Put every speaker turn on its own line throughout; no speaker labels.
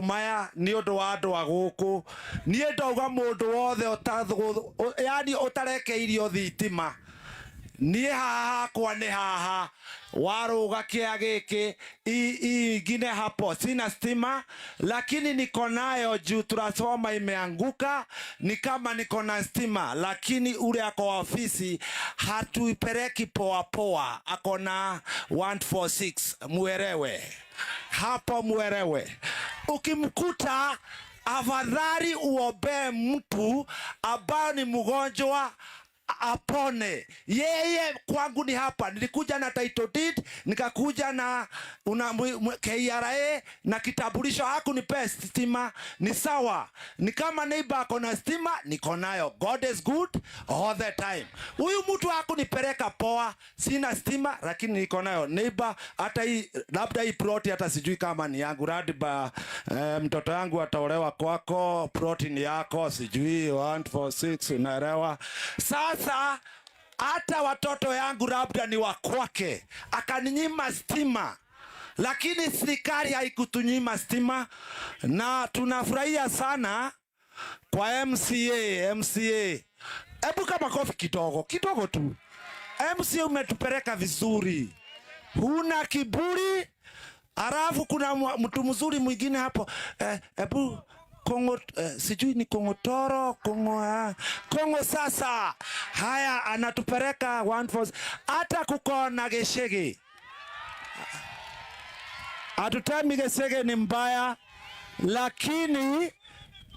maya ni undu wa andu aguku nie ndauga mundu wothe yani utarekeirio thitima nie haha kwa ni haha waruga kia giki ingine hapo sina stima, lakini niko nayo juu transformer imeanguka, ni kama niko na stima, lakini ule ako ofisi hatuipeleki poa poa, ako na 146. Muelewe hapo, muelewe. Ukimkuta afadhali uombe mtu ambao ni mgonjwa apone. Yeye kwangu ni hapa, nilikuja na title deed, nikakuja na KRA na kitambulisho, hakunipea stima. Ni sawa, ni kama neighbor ako na stima, niko nayo. God is good all the time. Huyu mtu hakunipeleka poa, sina stima lakini niko nayo. Neighbor, hata hii labda hii plot hata sijui kama ni yangu, radiba mtoto yangu ataolewa kwako, plot ni yako, sijui 146, unaelewa. Sasa hata watoto yangu labda ni wa kwake, akaninyima stima, lakini serikali haikutunyima stima, na tunafurahia sana kwa MCA. Hebu kama kofi kidogo tu. MCA umetupeleka vizuri, huna kiburi. Alafu kuna mtu mzuri mwingine hapo, hebu Kongo, sijui ni Kongotoro, Kongo sasa. Haya, anatupeleka 146. Hata kuko na Geshege, hatutami Geshege ni mbaya, lakini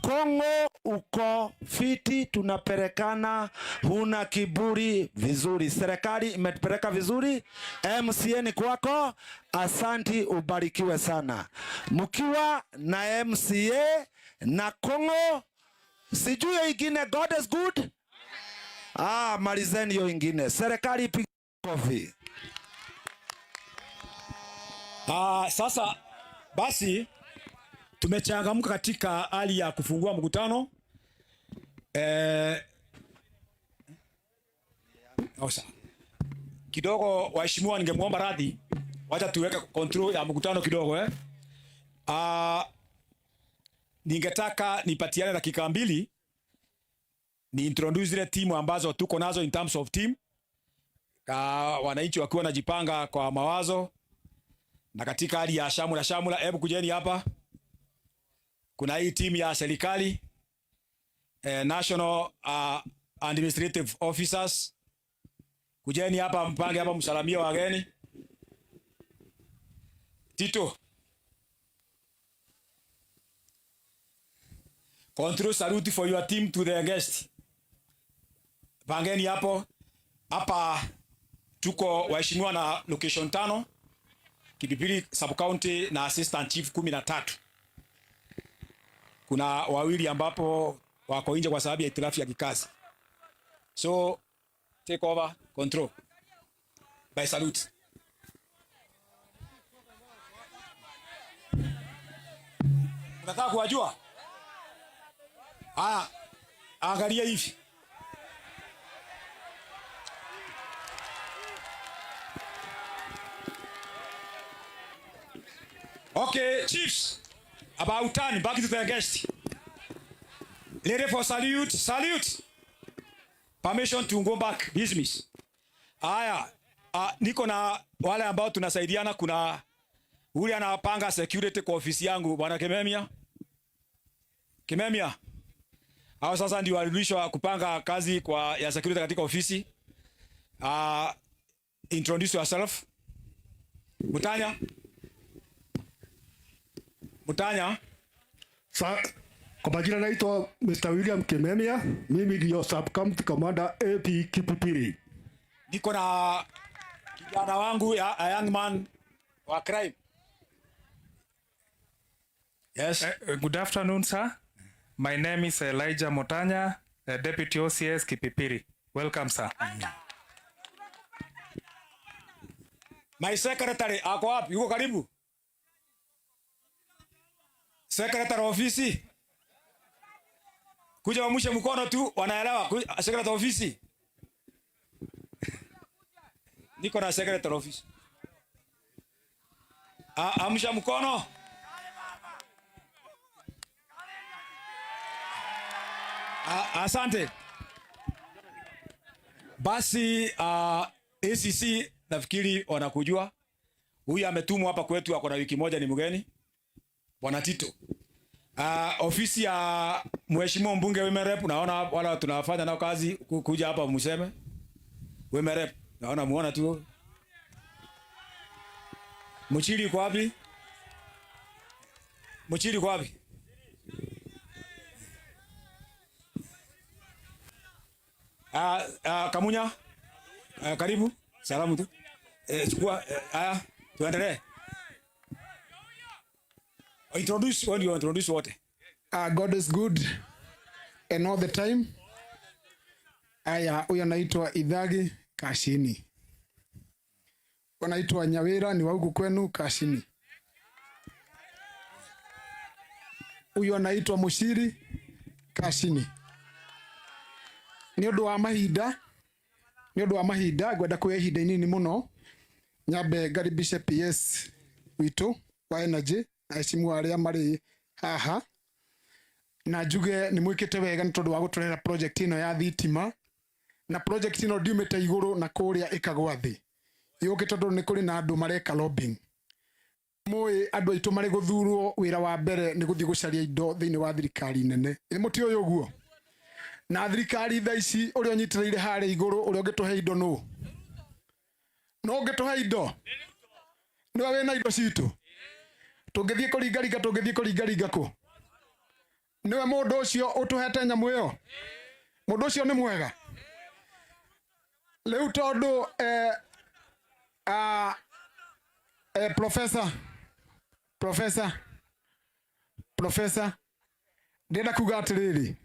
Kongo uko fiti, tunapelekana, huna kiburi, vizuri. Serikali imetupeleka vizuri. MCA ni kwako, asanti, ubarikiwe sana. Mkiwa na MCA na Kongo, sijui ingine, God is good. Malizeni hiyo ingine. Serikali ipiga kofi.
Sasa basi tumechangamka katika hali ya kufungua mkutano. Kidogo waheshimiwa, ningemwomba radhi, wacha tuweke control ya mkutano kidogo. Ningetaka nipatiane dakika 2 ni introduce zile timu ambazo tuko nazo in terms of team. Wananchi wakiwa najipanga kwa mawazo na katika hali ya shamula. Hebu kujeni hapa. Kuna hii timu ya serikali, national administrative officers. Kujeni hapa, mpange hapa, msalamia wageni. Tito, control salute for your team to the guest. Pangeni hapo. Hapa tuko waheshimiwa na location 5, Kipipiri sub county na assistant chief 13. Kuna wawili ambapo wako nje kwa sababu ya itilafu ya kikazi. So take over control by salute. Unataka kuwajua? Angalia hivi. Okay, chiefs, about turn back to the guest. Ready for salute. Permission to go back business. Niko na wale ambao tunasaidiana. Kuna ule anapanga security kwa ofisi yangu, bwana Kimemia. Hao sasa ndio walirudishwa kupanga kazi kwa ya security katika ofisi. Introduce yourself. Mutanya.
Kwa majina naitwa Mr. William Kimemia. Mimi ndio sub county commander AP Kipipiri.
Niko na kijana wangu a young man wa crime. Yes.
Good afternoon, sir. My name is Elijah Motanya, Deputy OCS Kipipiri. Welcome, sir.
My secretary ako wapi? Yuko karibu? Secretary ofisi. Kuja wamushe mkono tu, wanaelewa. Secretary ofisi. Niko na secretary ofisi. Amsha mkono. Asante. Basi ACC nafikiri wanakujua. Huyu ametumwa hapa kwetu, ako na wiki moja, ni mgeni. Bwana Tito. Ofisi ya Mheshimiwa mbunge Women Rep, naona wala tunafanya nao kazi, kuja hapa mseme. Women Rep, naona muona tu. Mchiri kwa wapi? Mchiri kwa wapi? Kamunya, karibu. Salamu tu. Chukua, tuendelee. Introduce, when you introduce what?
God is good and all the time. Huyo anaitwa Idhagi Kashini. Wanaitwa Nyawira, ni wa huku kwenu Kashini. Huyo anaitwa Mushiri Kashini. Ni undu wa mahinda gwenda kuya ihinda inini muno nyambe ngaribishe PS witu wa Energy na esimu aria mari haha na njuge ni mwikite wega ni tondu wa guturera project ino ya thitima na project ino ndiumite iguru na kuria ikagwa thi yuke tondu ni kuri na andu mareka lobbying mui andu aitu mari guthurwo wira wa mbere ni guthii gucaria indo thiini wa thirikari nene ni muti uyu guo na thirikari tha ici uri onyitiriire hare iguru uri ungituhe indo no ungituhe indo niwe wina indo citu tungithie kuringaringa ku niwe mundu ucio utuhete nyamu iyo mundu ucio ni mwega leu tondu professor ndenda kuga atiriri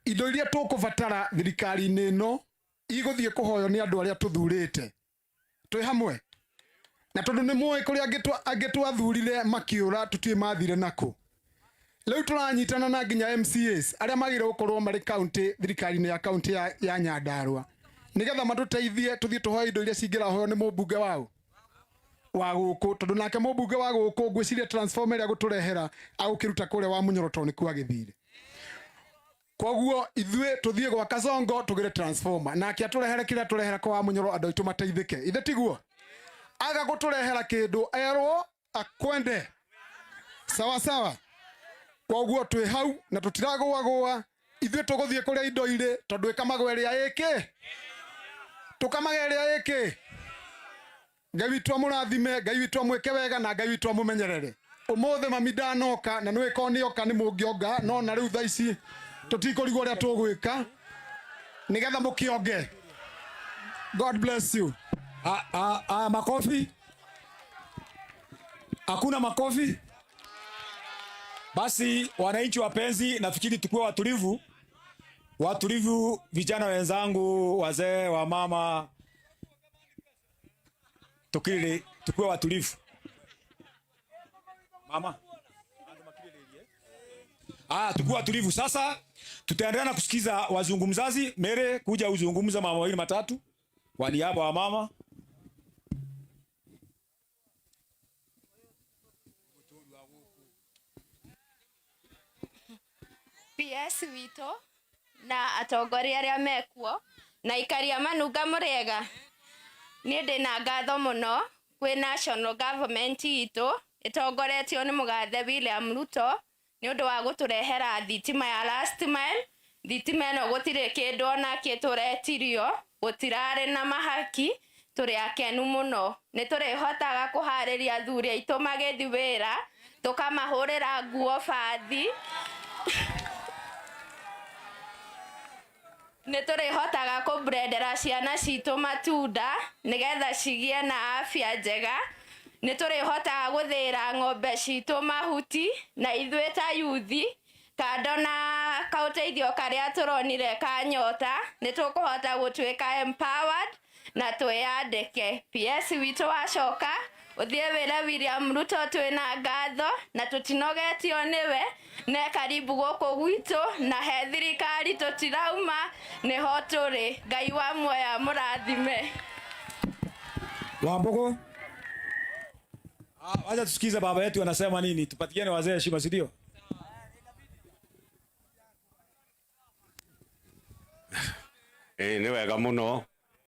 indo iria tukubatara thirikari-ini ino iguthie kuhoyo ni andu aria tuthurite twi hamwe na tondu ni muwe kuri angitwathurire makiura tutie mathire nako leu turanyitana na nginya MCAs aria magire gukorwo mari county thirikari-ini ya county ya Nyandarua nigetha matuteithie tuthie tuhoyo indo iria cingirahoyo ni mubunge wao wa guku tondu nake mubunge wa guku ngwiciria transformer ya guturehera agukiruta kuria wa Munyoroto ni kwa githire koguo ithue tuthie gwa Kasongo tugire transformer nake aturehere kiria turehera kwa Munyoro andu aitu mateithike ithe tiguo aga guturehera kindu erwo akwende sawa koguo twi hau na tutiragwa ithue tuguthie kuria indo ire tondu ikamagweria iki tukamagweria iki Ngai witu amurathime Ngai witu amweke wega na Ngai witu amumenyerere umuthe mami ndanoka na nwe konioka ni mungionga no na riu thaici tutikurigo ria tugwika nigetha mukionge. God bless you.
Makofi. Hakuna makofi. Basi wananchi wapenzi, nafikiri tukue watulivu, vijana wenzangu, wazee wa mama, tukue watulivu. Mama. Tukue watulivu. Sasa tutaendelea na kusikiza wazungumzaji. Mere kuja uzungumza mama wawili matatu kwa niaba wa mama.
PS wito na atongoria aria mekuo na ikaria manunga murega ni ndina ngatho muno kwi national government itu itongoretio ni mugathe William Ruto ni undu wa guturehera thitima ya last mile. Thitima ino gutire kindu ona kituretirio gutirari na mahaki turi akenu muno ni turihotaga kuhariria athuri aitu magithi wira tukamahurira nguo bathi ni turihotaga kubrendera ciana citu matunda nigetha cigie na afya njega. Ni turihotaga guthira ng'ombe citu mahuti na ithue ta yuthi kando na kauteithio karia turonire kanyota ni tukuhota gutwika empowered na twiyandike. PS witu wacoka uthie wira William Ruto twina ngatho na tutinogetio niwe ne karibu guku gwitu na he thirikari tutirauma niho turi. Ngai wa muoya murathime.
Wambogo. Wacha tusikize baba yetu anasema nini. Tupatiane wazee heshima, si ndio?
nĩ wega mũno